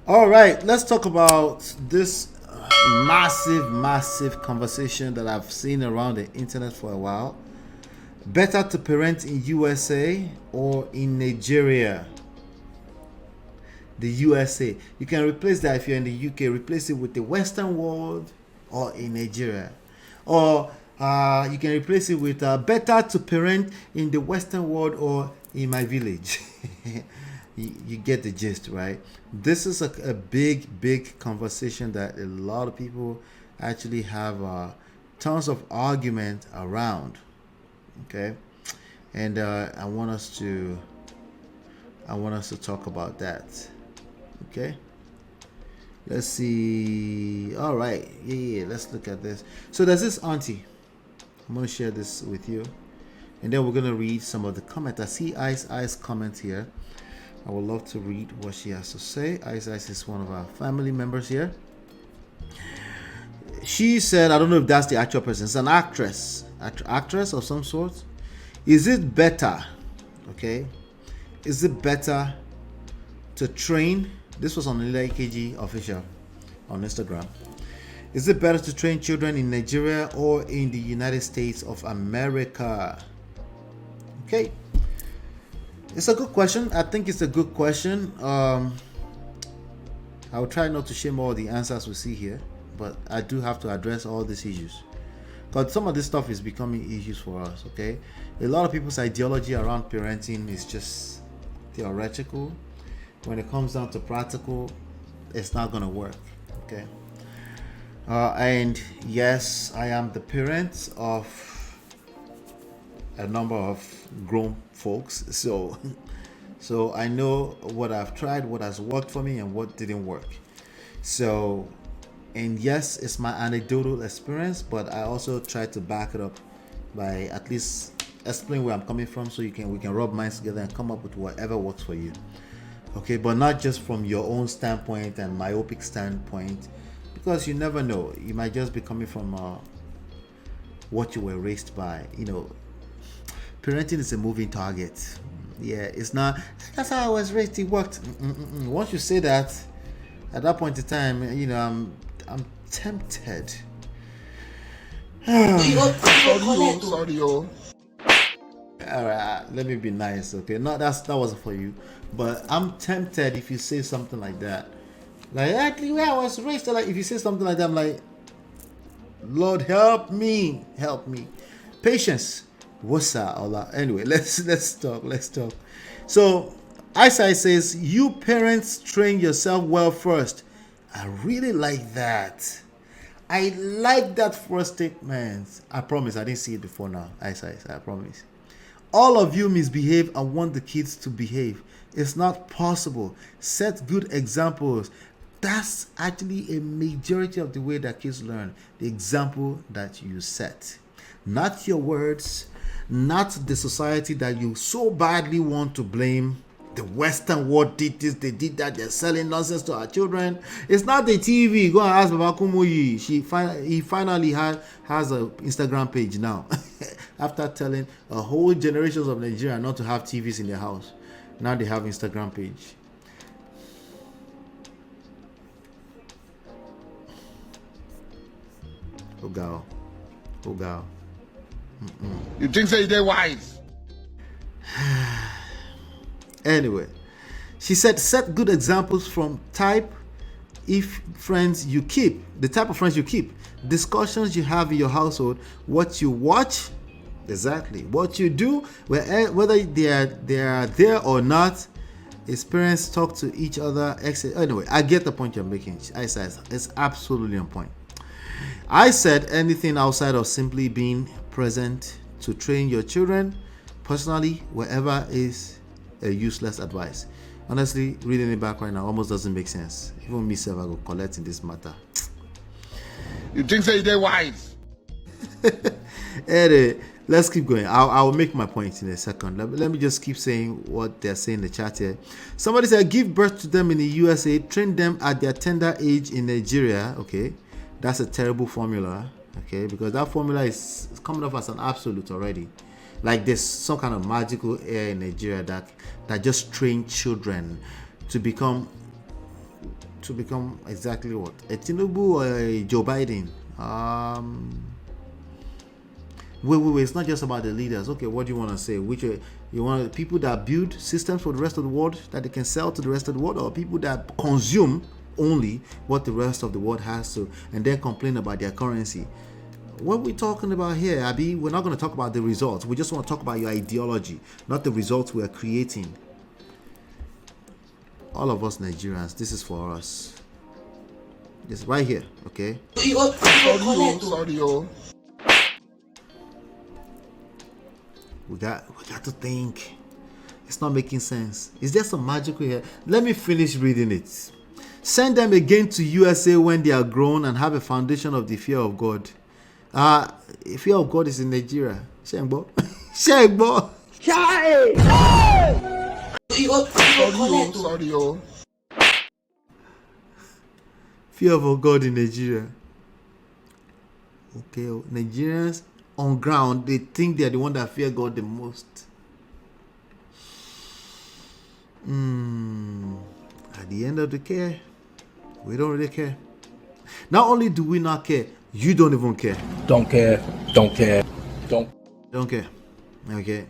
All right, let's talk about this massive conversation that I've seen around the internet for a while. Better to parent in USA or in Nigeria? The USA. You can replace that if you're in the UK, replace it with the Western world or in Nigeria. Or you can replace it with better to parent in the Western world or in my village. You get the gist, right? This is a big conversation that a lot of people actually have tons of argument around. Okay, and I want us to talk about that. Okay, let's see. All right, yeah. Let's look at this. So there's this auntie. I'm gonna share this with you, and then we're gonna read some of the comments. I see Ice comment here. I would love to read what she has to say. Ice is one of our family members here. She said, I don't know if that's the actual person. It's an actress of some sort. Is it better? Okay. Is it better to train? This was on Lila EKG official on Instagram. Is it better to train children in Nigeria or in the United States of America? Okay. It's a good question. I think it's a good question. I will try not to shame all the answers we see here, but I do have to address all these issues because some of this stuff is becoming issues for us. Okay, a lot of people's ideology around parenting is just theoretical. When it comes down to practical, it's not gonna work. Okay, and yes, I am the parent of a number of grown folks, so I know what I've tried, what has worked for me, and what didn't work. So, and yes, it's my anecdotal experience, but I also try to back it up by at least explain where I'm coming from, so we can rub minds together and come up with whatever works for you. Okay, but not just from your own standpoint and myopic standpoint, because you never know. You might just be coming from what you were raised by. Parenting is a moving target. Yeah, it's not. That's how I was raised. It worked. Once you say that, at that point in time, I'm tempted. Sorry, All right, let me be nice. Okay, no, that wasn't for you, but I'm tempted if you say something like that. Like actually, where I was raised, like if you say something like that, I'm like, Lord help me. Patience. What's that? Allah. Anyway, let's talk. So, Isaiah says, "You parents train yourself well first." I really like that. I like that first statement. I promise. I didn't see it before now. Isaiah, I promise. All of you misbehave and want the kids to behave. It's not possible. Set good examples. That's actually a majority of the way that kids learn. The example that you set. Not your words, not the society that you so badly want to blame. The Western world did this, they did that, they're selling nonsense to our children. It's not the TV. Go and ask Baba Kumuyi. He finally has an Instagram page now. After telling a whole generations of Nigeria not to have TVs in their house. Now they have Instagram page. Oh girl. You think so they're wise? Anyway, she said set good examples from the type of friends you keep, discussions you have in your household, what you watch, exactly, what you do, whether they are there or not. His parents talk to each other. Anyway, I get the point you're making. I said it's absolutely on point. I said anything outside of simply being present to train your children, personally, wherever is a useless advice. Honestly, reading it back right now almost doesn't make sense. Even me, I go collect in this matter. You think so they're wise? Anyway, let's keep going. I'll make my point in a second. Let me just keep saying what they're saying in the chat here. Somebody said give birth to them in the USA, train them at their tender age in Nigeria. Okay, that's a terrible formula. Okay, because that formula is coming off as an absolute already. Like there's some kind of magical air in Nigeria that just train children to become to become exactly what? A Tinubu or a Joe Biden? Wait. It's not just about the leaders. Okay, what do you want to say? Which you want people that build systems for the rest of the world that they can sell to the rest of the world, or people that consume only what the rest of the world has to, and then complain about their currency? What we're talking about here, Abby, we're not going to talk about the results. We just want to talk about your ideology, not the results we are creating. All of us Nigerians, this is for us. This right here, okay? Sorry, oh. We got to think. It's not making sense. Is there some magic here? Let me finish reading it. Send them again to USA when they are grown and have a foundation of the fear of God. Fear of God is in Nigeria. Shengbo. Shengbo. Sorry, oh. Fear of God in Nigeria. Okay, Nigerians on ground, they think they are the one that fear God the most. At the end of the day, we don't really care. Not only do we not care, you don't even care. Don't care. Don't care. Okay.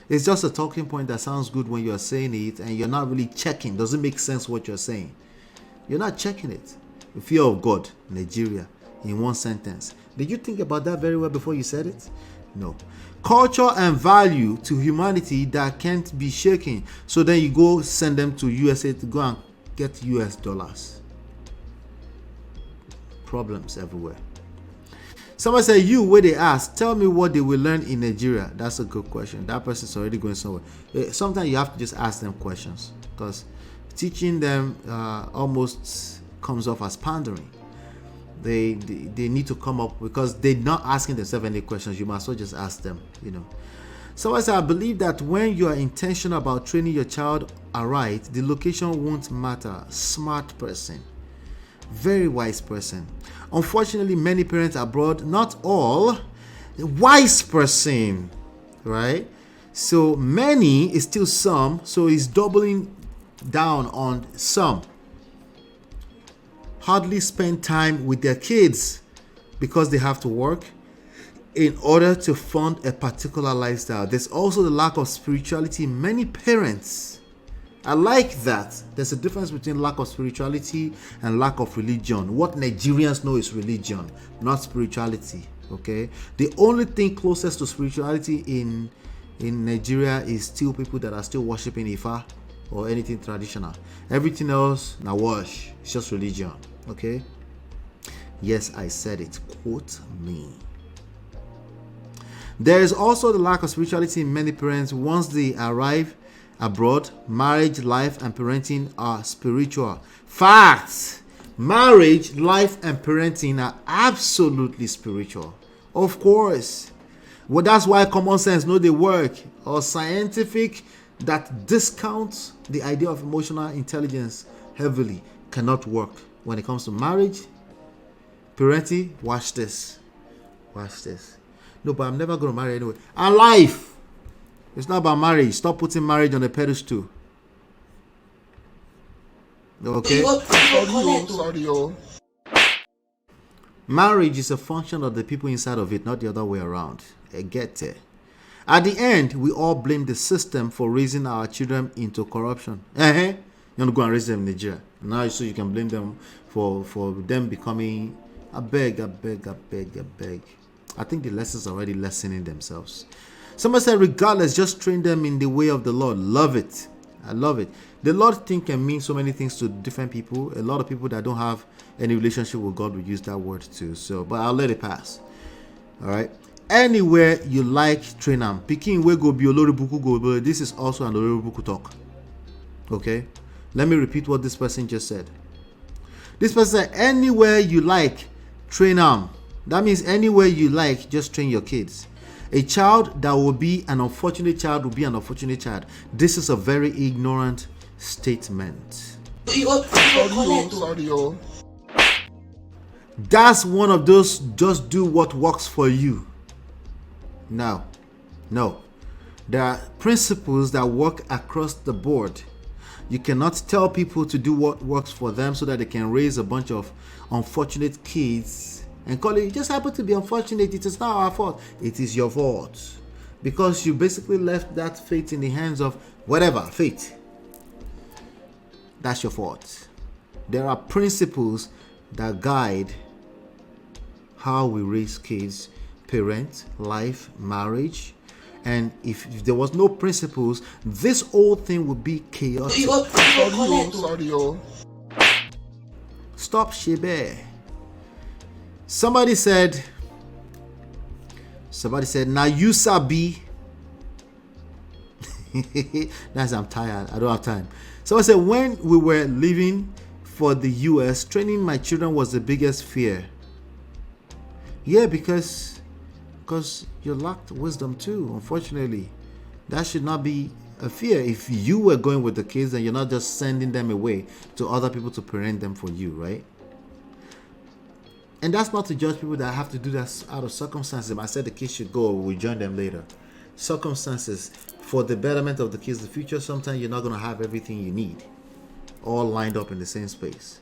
It's just a talking point that sounds good when you're saying it and you're not really checking. Doesn't make sense what you're saying. You're not checking it. The fear of God, Nigeria, in one sentence. Did you think about that very well before you said it? No. Culture and value to humanity that can't be shaken. So then you go send them to USA to go and get US dollars. Problems everywhere. Someone said, you, where they ask, tell me what they will learn in Nigeria. That's a good question. That person's already going somewhere. Sometimes you have to just ask them questions, because teaching them almost comes off as pandering. They need to come up, because they're not asking themselves any questions. You must as well just ask them, Someone said, I believe that when you are intentional about training your child aright, the location won't matter. Smart person. Very wise person. Unfortunately, many parents abroad, not all, wise person, right? So many is still some, so he's doubling down on some. Hardly spend time with their kids because they have to work in order to fund a particular lifestyle. There's also the lack of spirituality in many parents. I like that. There's a difference between lack of spirituality and lack of religion. What Nigerians know is religion, not spirituality. Okay? The only thing closest to spirituality in Nigeria is still people that are still worshiping Ifa or anything traditional. Everything else, now wash. It's just religion. Okay? Yes, I said it. Quote me. There is also the lack of spirituality in many parents. Once they arrive abroad, marriage, life, and parenting are spiritual. Facts! Marriage, life, and parenting are absolutely spiritual. Of course. Well, that's why common sense know they work, or scientific that discounts the idea of emotional intelligence heavily cannot work when it comes to marriage, parenting. Watch this. No, but I'm never going to marry anyway. And life. It's not about marriage. Stop putting marriage on a pedestal. Okay? Sorry. Marriage is a function of the people inside of it, not the other way around. I get it. At the end, we all blame the system for raising our children into corruption. You want to go and raise them in Nigeria. Now, so you can blame them for them becoming... I beg. I think the lessons are already lessening themselves. Someone said, regardless, just train them in the way of the Lord. Love it. I love it. The Lord thing can mean so many things to different people. A lot of people that don't have any relationship with God will use that word too. So, but I'll let it pass. All right. Anywhere you like, train them. Picking where go be Oloribuku go, but this is also an Oloribuku talk. Okay. Let me repeat what this person just said. This person said, anywhere you like, train them. That means anywhere you like, just train your kids. A child that will be an unfortunate child will be an unfortunate child. This is a very ignorant statement. Sorry. That's one of those just do what works for you. No. There are principles that work across the board. You cannot tell people to do what works for them so that they can raise a bunch of unfortunate kids and call it just happen to be unfortunate. It is not our fault. It is your fault. Because you basically left that fate in the hands of whatever fate. That's your fault. There are principles that guide how we raise kids, parent, life, marriage. And if there was no principles, this whole thing would be chaotic. Sorry. Stop Shebe. Somebody said, now you sabi. That's I'm tired. I don't have time. Someone said, when we were leaving for the US, training my children was the biggest fear. Yeah, because you lacked wisdom too, unfortunately. That should not be a fear. If you were going with the kids and you're not just sending them away to other people to parent them for you, right? And that's not to judge people that have to do that out of circumstances. I said the kids should go, we'll join them later. Circumstances for the betterment of the kids, the future, sometimes you're not going to have everything you need all lined up in the same space.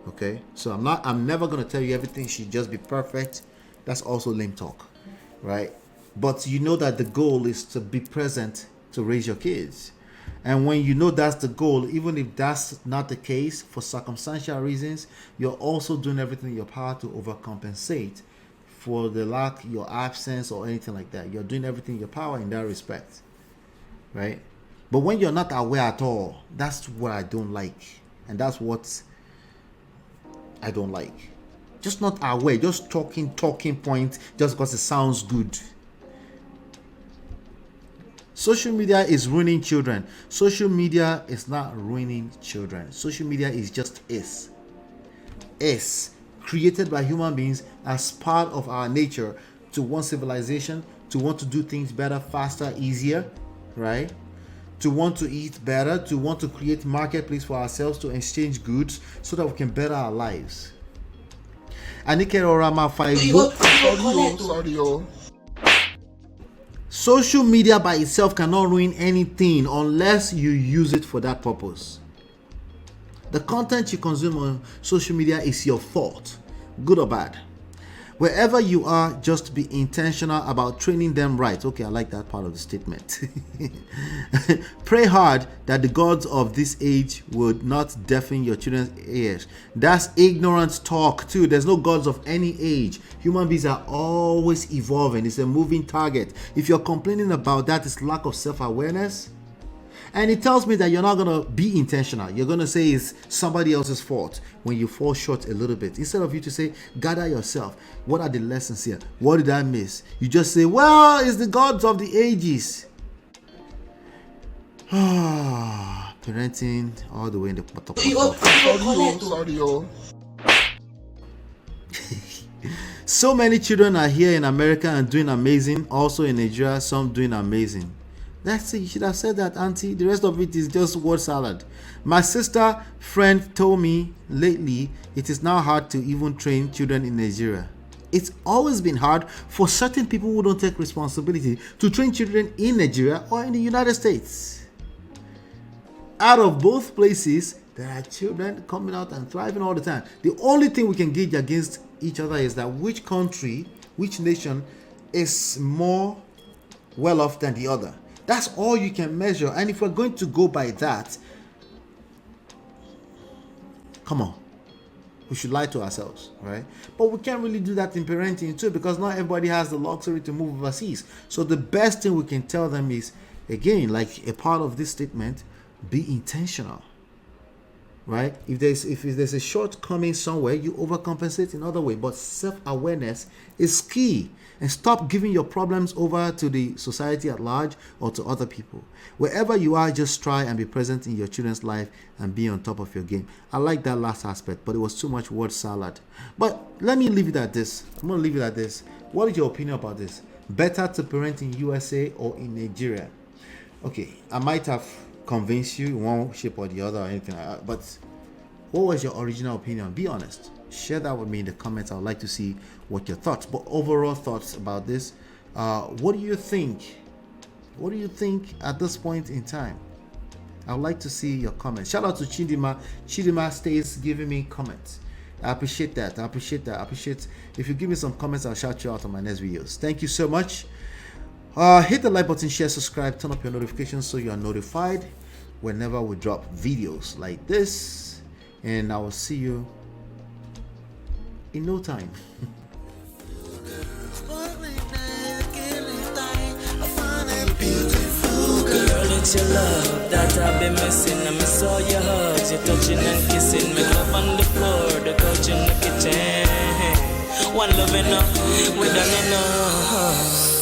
Okay? So I'm never going to tell you everything should just be perfect. That's also lame talk, right? But you know that the goal is to be present to raise your kids. And when you know that's the goal, even if that's not the case for circumstantial reasons, you're also doing everything in your power to overcompensate for the lack, your absence, or anything like that. You're doing everything in your power in that respect, right? But when you're not aware at all, that's what I don't like. And that's what I don't like. Just not aware, just talking points just because it sounds good. Social media is ruining children. Social media is not ruining children. Social media is just is created by human beings as part of our nature to want civilization, to want to do things better, faster, easier, right? To want to eat better, to want to create marketplace for ourselves, to exchange goods so that we can better our lives. Anike Orama 5. Sorry. Social media by itself cannot ruin anything unless you use it for that purpose. The content you consume on social media is your fault, good or bad. Wherever you are, just be intentional about training them right. Okay, I like that part of the statement. Pray hard that the gods of this age would not deafen your children's ears. That's ignorant talk too. There's no gods of any age. Human beings are always evolving. It's a moving target. If you're complaining about that, it's lack of self-awareness. And it tells me that you're not going to be intentional. You're going to say it's somebody else's fault when you fall short a little bit. Instead of you to say, gather yourself. What are the lessons here? What did I miss? You just say, well, it's the gods of the ages. Parenting all the way in the Sorry. So many children are here in America and doing amazing. Also in Nigeria, some doing amazing. That's it. You should have said that, Auntie. The rest of it is just word salad. My sister friend told me lately it is now hard to even train children in Nigeria. It's always been hard for certain people who don't take responsibility to train children in Nigeria or in the United States. Out of both places, there are children coming out and thriving all the time. The only thing we can gauge against each other is that which country, which nation is more well off than the other. That's all you can measure. And if we're going to go by that, come on, we should lie to ourselves, right? But we can't really do that in parenting too, because not everybody has the luxury to move overseas. So the best thing we can tell them is, again, like a part of this statement, be intentional, right? If there's a shortcoming somewhere, you overcompensate in other way. But self-awareness is key. And stop giving your problems over to the society at large or to other people. Wherever you are, just try and be present in your children's life and be on top of your game. I like that last aspect, but it was too much word salad. But let me leave it at this. I'm going to leave it at this. What is your opinion about this? Better to parent in USA or in Nigeria? Okay, I might have convinced you in one shape or the other or anything like that, but what was your original opinion? Be honest. Share that with me in the comments. I would like to see what your thoughts, but overall thoughts about this. What do you think? What do you think at this point in time? I would like to see your comments. Shout out to Chidima. Chidima stays giving me comments. I appreciate that. I appreciate if you give me some comments, I'll shout you out on my next videos. Thank you so much. Hit the like button, share, subscribe, turn up your notifications so you are notified whenever we drop videos like this. And I will see you in no time. It's your love that I've been missing. I miss all your hugs, your touching and kissing. Make love on the floor, the couch in the kitchen. One love enough, we done enough.